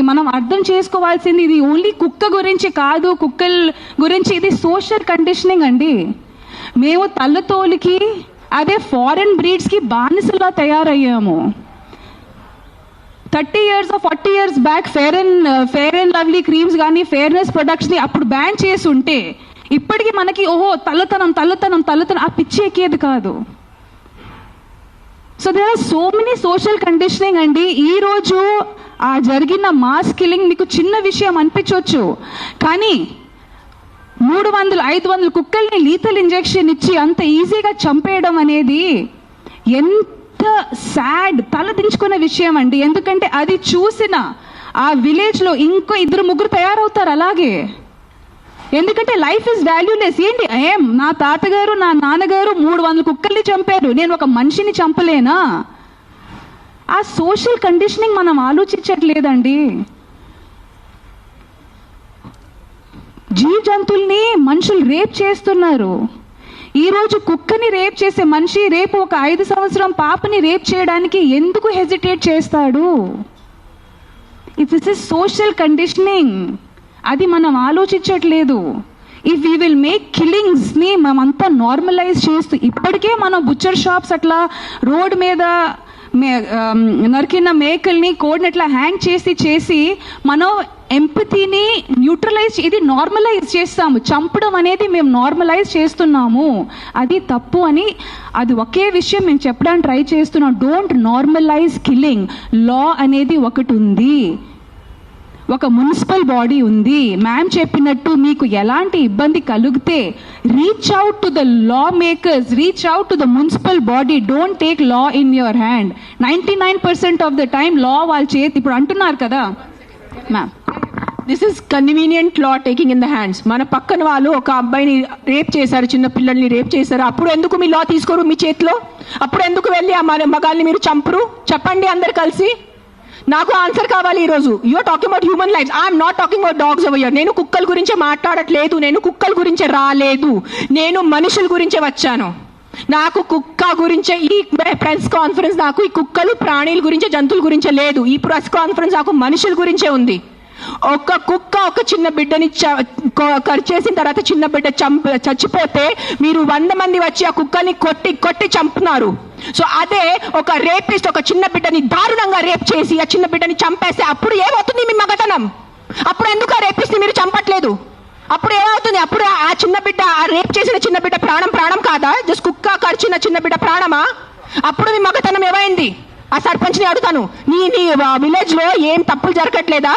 మనం అర్థం చేసుకోవాల్సింది ఇది ఓన్లీ కుక్క గురించి కాదు, కుక్కల గురించి, ఇది సోషల్ కండిషనింగ్ అండి. మేము తల్లతోలికి అదే ఫారెన్ బ్రీడ్స్కి బానిసలా తయారయ్యాము. 30 years or 40 years back Fair and Lovely creams కానీ ఫేర్నెస్ ప్రొడక్ట్స్ని అప్పుడు బ్యాన్ చేసి ఉంటే ఇప్పటికీ మనకి ఓహో తల్లతనం ఆ పిచ్చి ఎక్కేది కాదు. So there are so many social conditioning అండి. ఈరోజు ఆ జరిగిన మాస్ కిల్లింగ్ మీకు చిన్న విషయం అనిపించవచ్చు, కానీ 300-500 కుక్కల్ని లీథల్ ఇంజెక్షన్ ఇచ్చి అంత ఈజీగా చంపేయడం అనేది ఎంత సాడ్, తలదించుకునే విషయం అండి. ఎందుకంటే అది చూసిన ఆ విలేజ్లో ఇంకో 2-3 తయారవుతారు అలాగే. ఎందుకంటే లైఫ్ ఇస్ వాల్యూలెస్. ఏంటి నా తాతగారు నా నాన్నగారు 300 కుక్కల్ని చంపారు, నేను ఒక మనిషిని చంపలేనా? ఆ సోషల్ కండిషనింగ్ మనం ఆలోచించట్లేదండి. జీవ జంతువుల్ని మనుషులు రేప్ చేస్తున్నారు. ఈరోజు కుక్కని రేప్ చేసే మనిషి రేపు ఒక 5 సంవత్సరం పాపని రేప్ చేయడానికి ఎందుకు హెజిటేట్ చేస్తాడు? This is social conditioning. అది మనం ఆలోచించట్లేదు. ఇఫ్ వీ విల్ మేక్ కిల్లింగ్స్ని మనమంతా నార్మలైజ్ చేస్తూ, ఇప్పటికే మనం బుచ్చర్ షాప్స్ అట్లా రోడ్ మీద నరికిన మేకల్ని కోడిని అట్లా హ్యాంగ్ చేసి మనం ఎంపతిని న్యూట్రలైజ్, ఇది నార్మలైజ్ చేస్తాము. చంపడం అనేది మేము నార్మలైజ్ చేస్తున్నాము, అది తప్పు అని. అది ఒకే విషయం మేము చెప్పడానికి ట్రై చేస్తున్నాం. Don't normalise killing. లా అనేది ఒకటి ఉంది, ఒక మున్సిపల్ బాడీ ఉంది. మ్యామ్ చెప్పినట్టు మీకు ఎలాంటి ఇబ్బంది కలిగితే reach out to the law makers, reach out to the municipal body. Don't take law in your hand. 99% of the time law వాళ్ళ చేతి. ఇప్పుడు అంటున్నారు కదా ma'am, this is convenient law taking in the hands. మన పక్కన వాళ్ళు ఒక అబ్బాయిని రేప్ చేశారు, చిన్న పిల్లల్ని రేప్ చేశారు. అప్పుడు ఎందుకు మీ లా తీసుకోరు మీ చేతిలో? అప్పుడు ఎందుకు వెళ్ళి ఆ మగాల్ని మీరు చంపరు? చెప్పండి అందరు కలిసి. నాకు ఆన్సర్ కావాలి ఈరోజు. You're talking about human lifes. I'm not talking about dogs over here. నేను కుక్కల గురించే మాట్లాడట్లేదు, నేను కుక్కల గురించే రాలేదు, నేను మనుషుల గురించే వచ్చాను. నాకు కుక్క గురించే ఈ ప్రెస్ కాన్ఫరెన్స్, నాకు ఈ కుక్కలు ప్రాణుల గురించే జంతువుల గురించే లేదు. ఈ ప్రెస్ కాన్ఫరెన్స్ నాకు మనుషుల గురించే ఉంది. ఒక కుక్క ఒక చిన్న బిడ్డని కరిచేసిన తర్వాత చిన్న బిడ్డ చచ్చిపోతే మీరు 100 మంది వచ్చి ఆ కుక్కని కొట్టి చంపుతున్నారు. సో అదే ఒక రేపిస్ట్ ఒక చిన్న బిడ్డని దారుణంగా రేప్ చేసి ఆ చిన్న బిడ్డని చంపేస్తే అప్పుడు ఏమవుతుంది మీ మగతనం? అప్పుడు ఎందుకు ఆ రేపిస్ట్ మీరు చంపట్లేదు? అప్పుడు ఏమవుతుంది? అప్పుడు ఆ చిన్న బిడ్డ, ఆ రేప్ చేసిన చిన్న బిడ్డ ప్రాణం కాదా? జస్ట్ కుక్క కరిచిన చిన్న బిడ్డ ప్రాణమా? అప్పుడు మీ మగతనం ఏమైంది? ఆ సర్పంచ్ని అడుగుతాను, నీ విలేజ్ లో ఏం తప్పులు జరగట్లేదా?